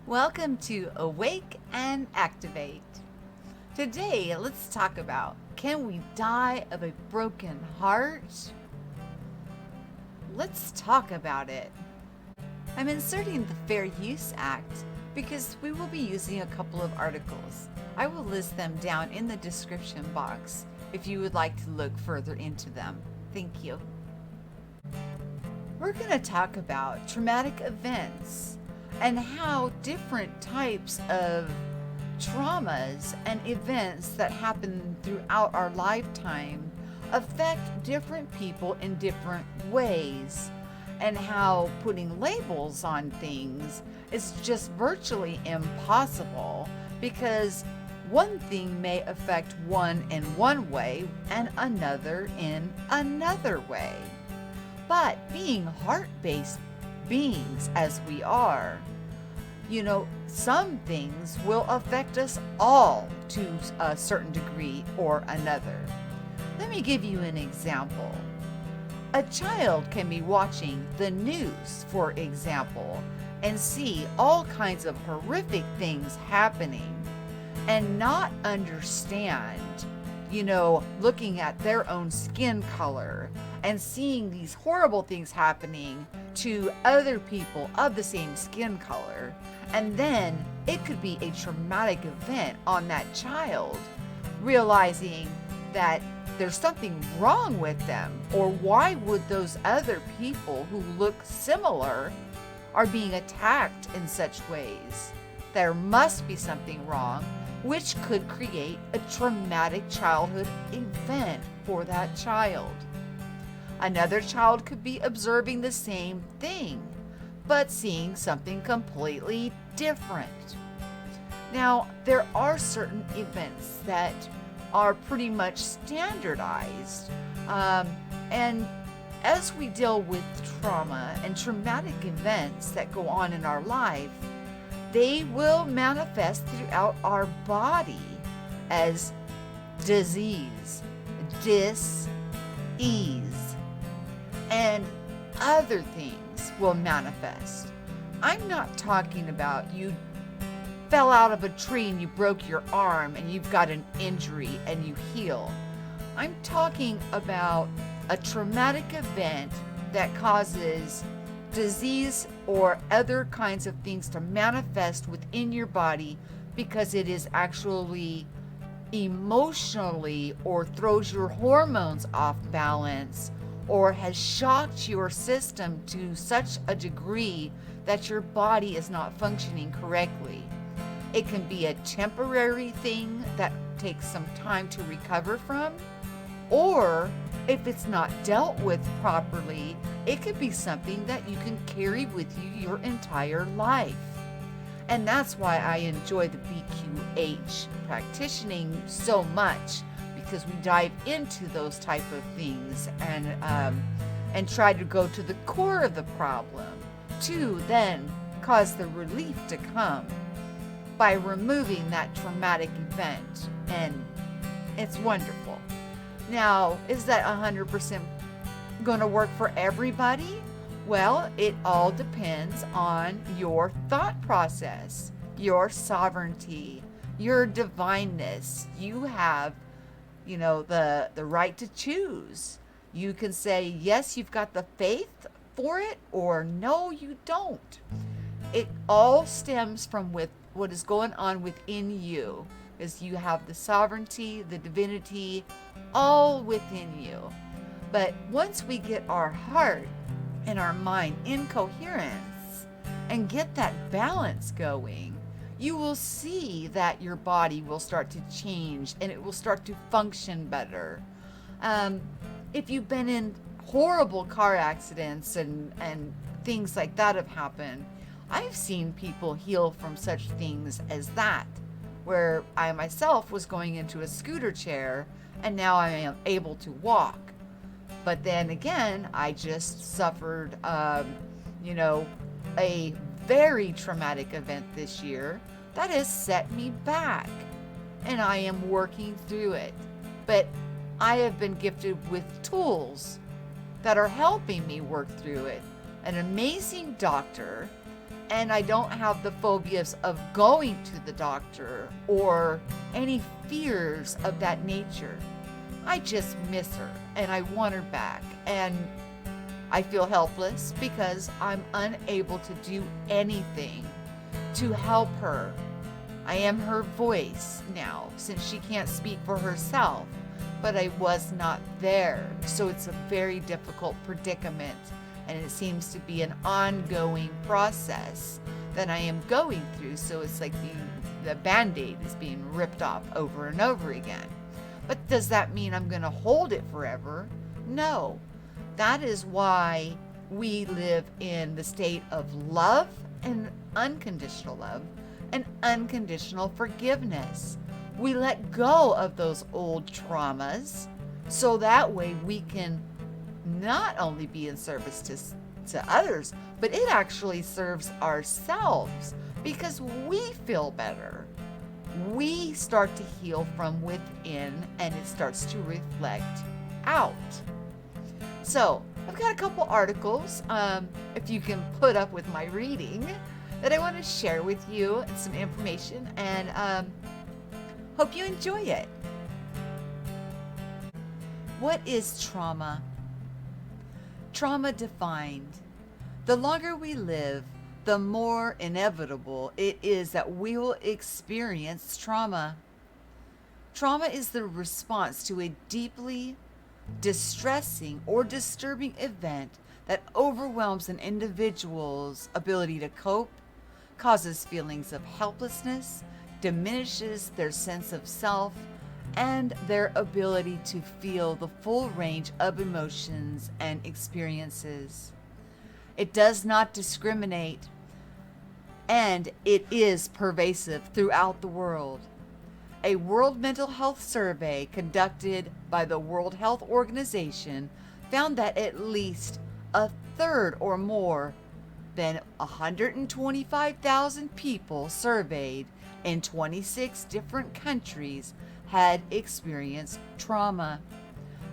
Welcome to Awake and Activate. Today, let's talk about, can we die of a broken heart? Let's talk about it. I'm inserting the Fair Use Act because we will be using a couple of articles. I will list them down in the description box if you would like to look further into them. Thank you. We're going to talk about traumatic events and how different types of traumas and events that happen throughout our lifetime affect different people in different ways, and how putting labels on things is just virtually impossible because one thing may affect one in one way and another in another way. But being heart-based beings as we are, some things will affect us all to a certain degree or another. Let me give you an example. A child can be watching the news, for example, and see all kinds of horrific things happening and not understand, looking at their own skin color and seeing these horrible things happening to other people of the same skin color. And then it could be a traumatic event on that child, realizing that there's something wrong with them, or why would those other people who look similar are being attacked in such ways? There must be something wrong, which could create a traumatic childhood event for that child. Another child could be observing the same thing, but seeing something completely different. Now, there are certain events that are pretty much standardized. And as we deal with trauma and traumatic events that go on in our life, they will manifest throughout our body as disease, dis-ease, and other things will manifest. I'm not talking about you fell out of a tree and you broke your arm and you've got an injury and you heal. I'm talking about a traumatic event that causes disease or other kinds of things to manifest within your body because it is actually emotionally or throws your hormones off balance or has shocked your system to such a degree that your body is not functioning correctly. It can be a temporary thing that takes some time to recover from, or if it's not dealt with properly, it could be something that you can carry with you your entire life. And that's why I enjoy the BQH practicing so much, because we dive into those type of things and try to go to the core of the problem to then cause the relief to come by removing that traumatic event. And it's wonderful. Now, is that 100% going to work for everybody? Well, it all depends on your thought process, your sovereignty, your divineness. You have, the right to choose. You can say, yes, you've got the faith for it, or no, you don't. It all stems from what is going on within you, is you have the sovereignty, the divinity, all within you. But once we get our heart and our mind in coherence and get that balance going, you will see that your body will start to change and it will start to function better. If you've been in horrible car accidents and things like that have happened, I've seen people heal from such things as that, where I myself was going into a scooter chair and now I am able to walk. But then again, I just suffered, a very traumatic event this year that has set me back, and I am working through it. But I have been gifted with tools that are helping me work through it. An amazing doctor and I don't have the phobias of going to the doctor or any fears of that nature. I just miss her and I want her back, and I feel helpless because I'm unable to do anything to help her. I am her voice now since she can't speak for herself, but I was not there. So it's a very difficult predicament, and it seems to be an ongoing process that I am going through. So it's like the Band-Aid is being ripped off over and over again. But does that mean I'm going to hold it forever? No. That is why we live in the state of love and unconditional love and unconditional forgiveness. We let go of those old traumas so that way we can not only be in service to others, but it actually serves ourselves because we feel better. We start to heal from within and it starts to reflect out. So I've got a couple articles, if you can put up with my reading, that I want to share with you and some information, and hope you enjoy it. What is trauma? Trauma defined. The longer we live, the more inevitable it is that we will experience trauma. Trauma is the response to a deeply distressing or disturbing event that overwhelms an individual's ability to cope, causes feelings of helplessness, diminishes their sense of self, and their ability to feel the full range of emotions and experiences. It does not discriminate, and it is pervasive throughout the world. A World Mental Health Survey conducted by the World Health Organization found that at least a third or more than 125,000 people surveyed in 26 different countries had experienced trauma.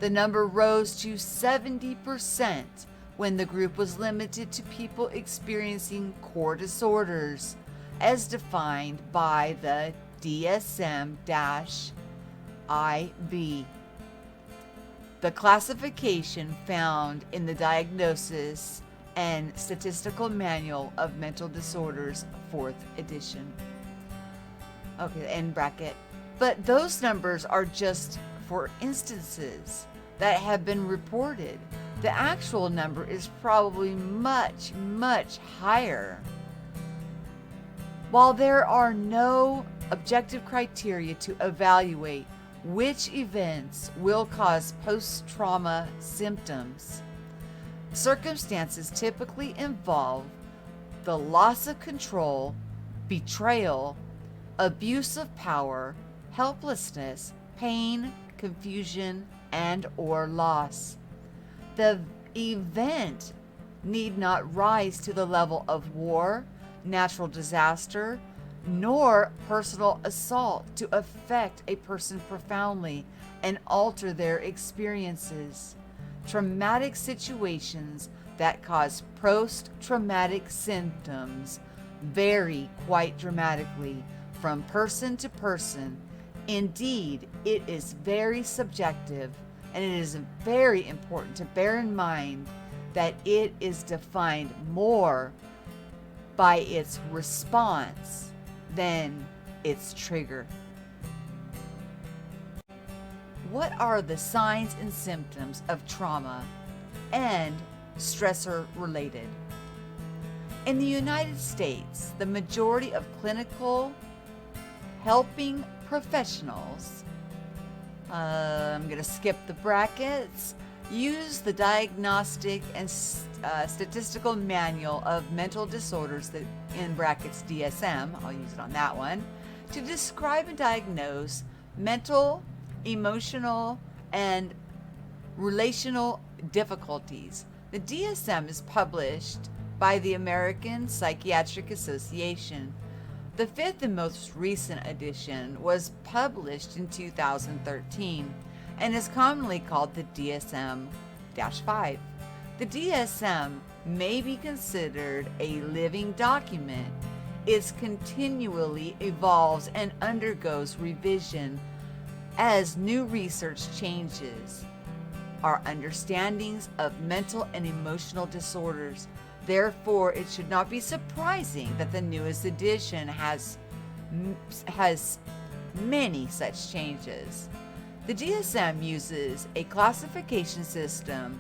The number rose to 70% when the group was limited to people experiencing core disorders, as defined by the DSM-IV. The classification found in the Diagnosis and Statistical Manual of Mental Disorders, 4th edition. Okay, end bracket. But those numbers are just for instances that have been reported. The actual number is probably much, much higher. While there are no objective criteria to evaluate which events will cause post-trauma symptoms, circumstances typically involve the loss of control, betrayal, abuse of power, helplessness, pain, confusion, and/or loss. The event need not rise to the level of war, natural disaster, nor personal assault to affect a person profoundly and alter their experiences. Traumatic situations that cause post-traumatic symptoms vary quite dramatically from person to person. Indeed, it is very subjective, and it is very important to bear in mind that it is defined more by its response than its trigger. What are the signs and symptoms of trauma and stressor related? In the United States, the majority of clinical helping professionals, I'm going to skip the brackets, use the Diagnostic and Statistical Manual of Mental Disorders, that in brackets DSM, I'll use it on that one, to describe and diagnose mental, emotional, and relational difficulties. The DSM is published by the American Psychiatric Association. The 5th and most recent edition was published in 2013 and is commonly called the DSM-5. The DSM may be considered a living document. It continually evolves and undergoes revision as new research changes our understandings of mental and emotional disorders. Therefore, it should not be surprising that the newest edition has many such changes. The DSM uses a classification system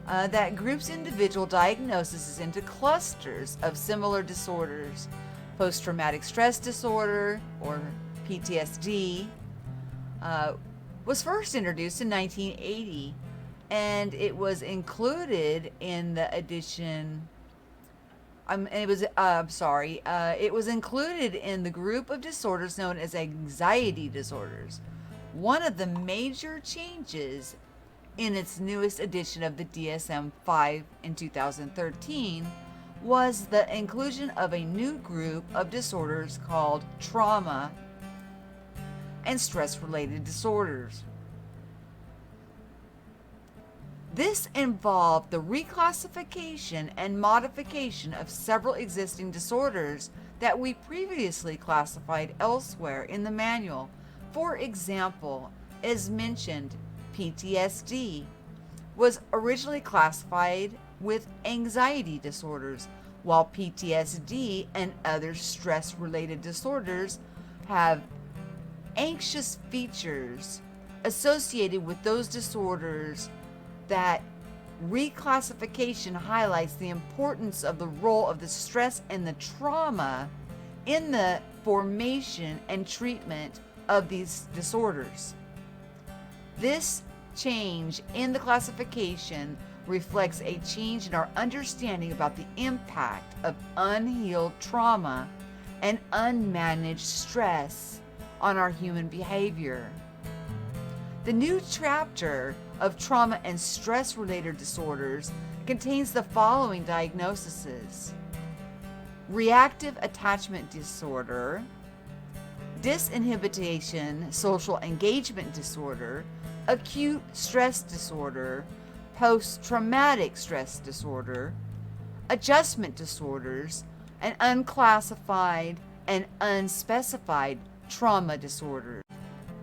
that groups individual diagnoses into clusters of similar disorders. Post-traumatic stress disorder, or PTSD, was first introduced in 1980, and it was included in the edition. It was included in the group of disorders known as anxiety disorders. One of the major changes in its newest edition of the DSM-5 in 2013 was the inclusion of a new group of disorders called trauma and stress-related disorders. This involved the reclassification and modification of several existing disorders that we previously classified elsewhere in the manual. For example, as mentioned, PTSD was originally classified with anxiety disorders, while PTSD and other stress-related disorders have anxious features associated with those disorders. That reclassification highlights the importance of the role of the stress and the trauma in the formation and treatment of these disorders. This change in the classification reflects a change in our understanding about the impact of unhealed trauma and unmanaged stress on our human behavior. The new chapter of trauma and stress-related disorders contains the following diagnoses: reactive attachment disorder, disinhibition social engagement disorder, acute stress disorder, post-traumatic stress disorder, adjustment disorders, and unclassified and unspecified trauma disorders.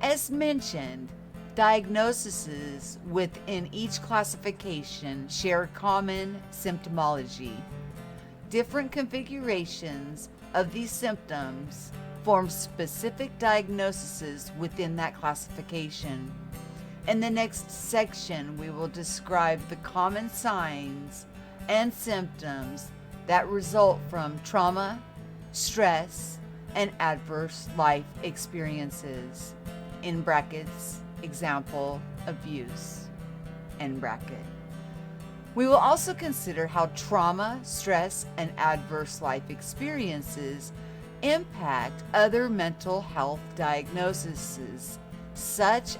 As mentioned, diagnoses within each classification share common symptomology. Different configurations of these symptoms form specific diagnoses within that classification. In the next section, we will describe the common signs and symptoms that result from trauma, stress, and adverse life experiences. In brackets, example, abuse, end bracket. We will also consider how trauma, stress, and adverse life experiences impact other mental health diagnoses, such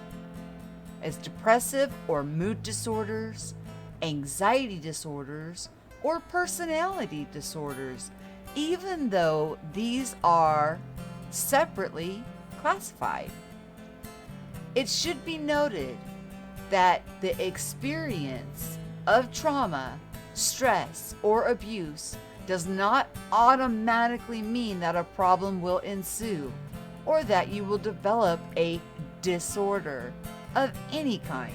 as depressive or mood disorders, anxiety disorders, or personality disorders, even though these are separately classified. It should be noted that the experience of trauma, stress, or abuse does not automatically mean that a problem will ensue or that you will develop a disorder of any kind.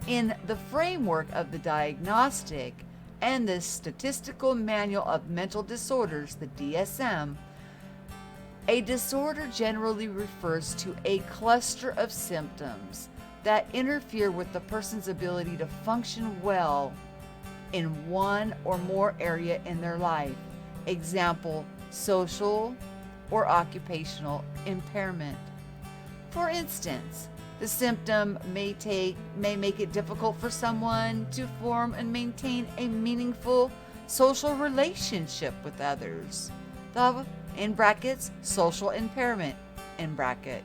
In the framework of the Diagnostic and the Statistical Manual of Mental Disorders, the DSM, a disorder generally refers to a cluster of symptoms that interfere with the person's ability to function well in one or more area in their life. Example, social or occupational impairment. For instance, the symptom may make it difficult for someone to form and maintain a meaningful social relationship with others. The, in brackets, social impairment, end bracket.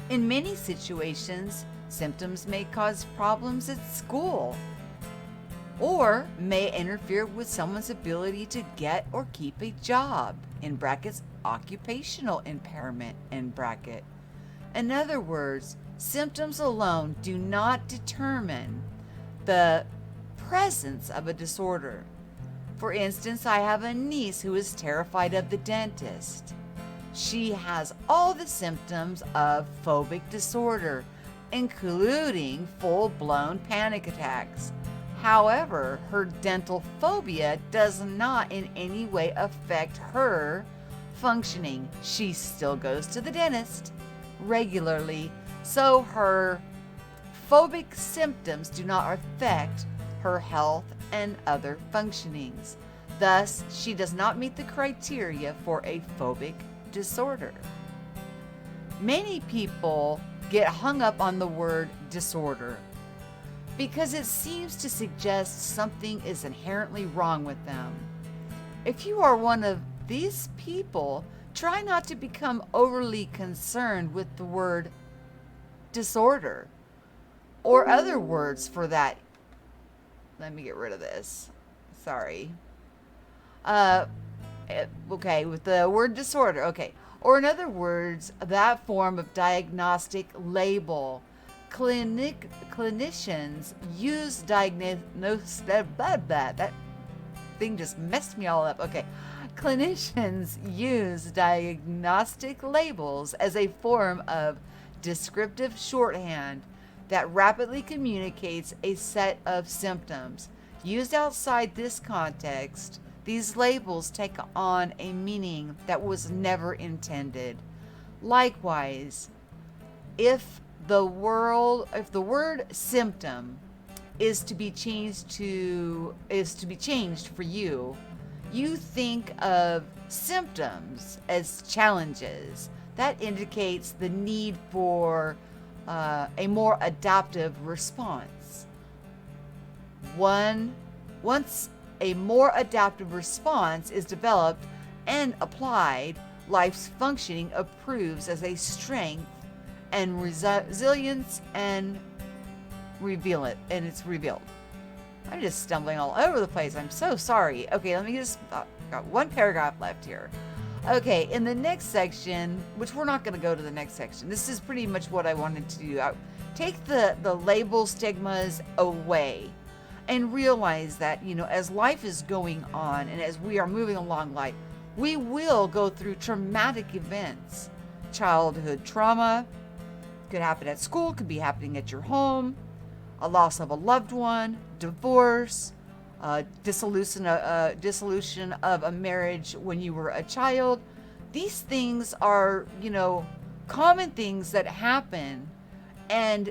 In many situations, symptoms may cause problems at school or may interfere with someone's ability to get or keep a job, in brackets, occupational impairment, end bracket. In other words, symptoms alone do not determine the presence of a disorder. For instance, I have a niece who is terrified of the dentist. She has all the symptoms of phobic disorder, including full-blown panic attacks. However, her dental phobia does not in any way affect her functioning. She still goes to the dentist regularly, so her phobic symptoms do not affect her health and other functionings. Thus, she does not meet the criteria for a phobic disorder. Many people get hung up on the word disorder because it seems to suggest something is inherently wrong with them. If you are one of these people, try not to become overly concerned with the word disorder or other words for that. Let me get rid of this. Sorry. Okay, with the word disorder. Okay. Or in other words, that form of diagnostic label. Clinicians use that thing just messed me all up. Okay. Clinicians use diagnostic labels as a form of descriptive shorthand that rapidly communicates a set of symptoms. Used outside this context, these labels take on a meaning that was never intended. Likewise, if the word symptom is to be changed for you, you think of symptoms as challenges. That indicates the need for a more adaptive response. Once a more adaptive response is developed and applied, life's functioning improves as a strength and resilience and it's revealed. I'm just stumbling all over the place. I'm so sorry. Okay, let me just got one paragraph left here. Okay, in the next section, which we're not going to go to the next section. This is pretty much what I wanted to do. Take the label stigmas away and realize that, as life is going on and as we are moving along life, we will go through traumatic events. Childhood trauma could happen at school, could be happening at your home, a loss of a loved one, divorce, dissolution of a marriage when you were a child. These things are, common things that happen, and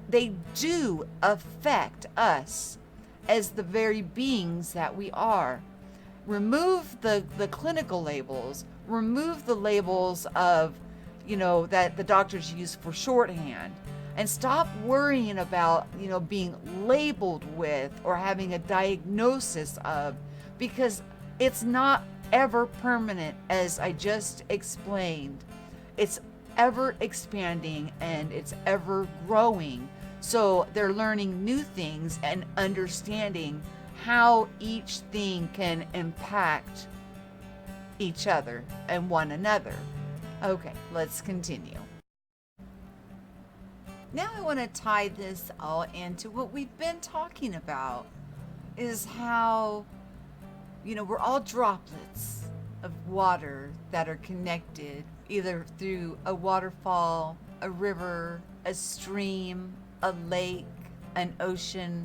they do affect us as the very beings that we are. Remove the clinical labels, remove the labels of, that the doctors use for shorthand, and stop worrying about, being labeled with or having a diagnosis of, because it's not ever permanent, as I just explained. It's ever expanding and it's ever growing. So they're learning new things and understanding how each thing can impact each other and one another. Okay, let's continue. Now I want to tie this all into what we've been talking about, is how, we're all droplets of water that are connected either through a waterfall, a river, a stream, a lake, an ocean,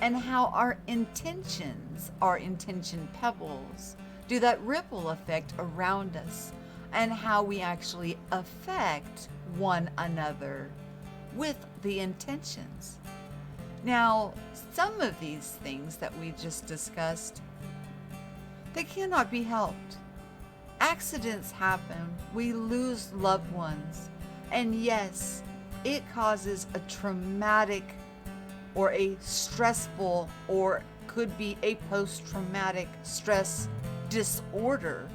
and how our intentions, our intention pebbles, do that ripple effect around us, and how we actually affect one another with the intentions. Now, some of these things that we just discussed, they cannot be helped. Accidents happen, we lose loved ones, and yes, it causes a traumatic or a stressful, or could be a post-traumatic stress disorder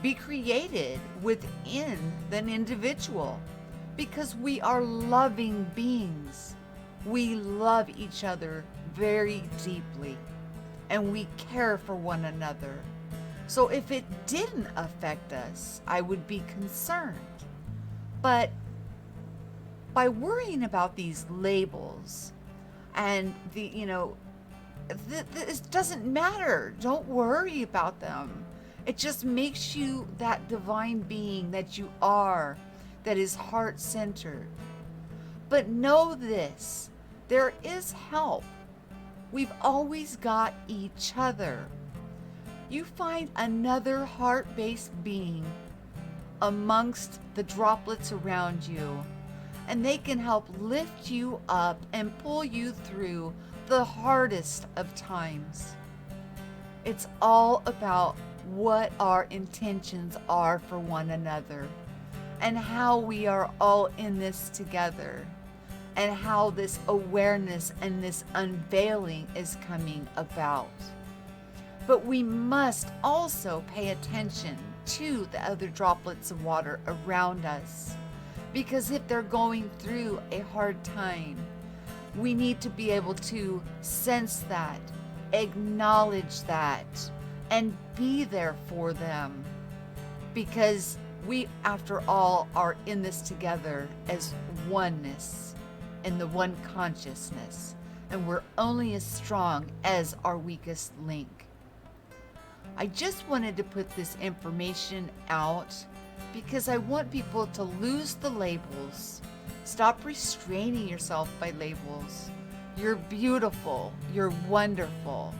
be created within an individual, because we are loving beings. We love each other very deeply, and we care for one another. So if it didn't affect us, I would be concerned. But by worrying about these labels, And this doesn't matter. Don't worry about them. It just makes you that divine being that you are, that is heart-centered. But know this, there is help. We've always got each other. You find another heart-based being amongst the droplets around you, and they can help lift you up and pull you through the hardest of times. It's all about what our intentions are for one another, and how we are all in this together, and how this awareness and this unveiling is coming about. But we must also pay attention to the other droplets of water around us, because if they're going through a hard time, we need to be able to sense that, acknowledge that, and be there for them, because we, after all, are in this together as oneness in the one consciousness, and we're only as strong as our weakest link. I just wanted to put this information out because I want people to lose the labels. Stop restraining yourself by labels. You're beautiful. You're wonderful.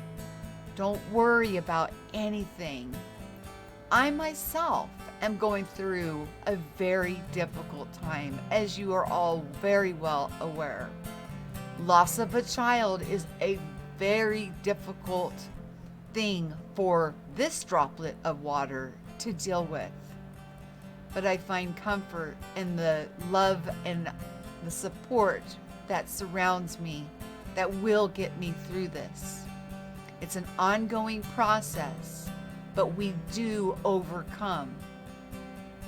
Don't worry about anything. I myself am going through a very difficult time, as you are all very well aware. Loss of a child is a very difficult thing for this droplet of water to deal with. But I find comfort in the love and the support that surrounds me that will get me through this. It's an ongoing process, but we do overcome.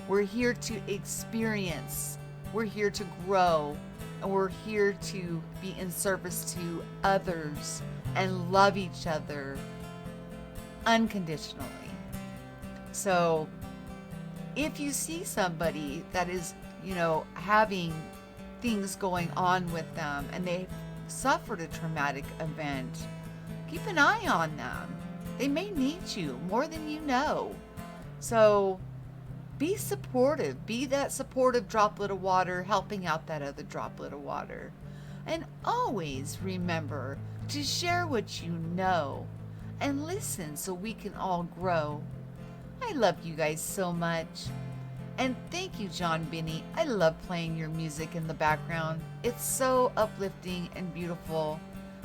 We're here to experience, we're here to grow, and we're here to be in service to others and love each other unconditionally. So if you see somebody that is, having things going on with them and they've suffered a traumatic event, keep an eye on them. They may need you more than you know. So be supportive. Be that supportive droplet of water helping out that other droplet of water. And always remember to share what you know and listen so we can all grow. I love you guys so much. And thank you, Jon Binnie. I love playing your music in the background. It's so uplifting and beautiful.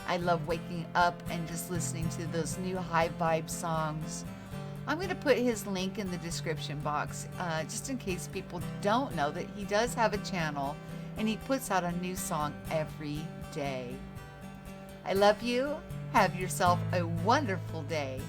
I love waking up and just listening to those new high vibe songs. I'm going to put his link in the description box, just in case people don't know that he does have a channel and he puts out a new song every day. I love you. Have yourself a wonderful day.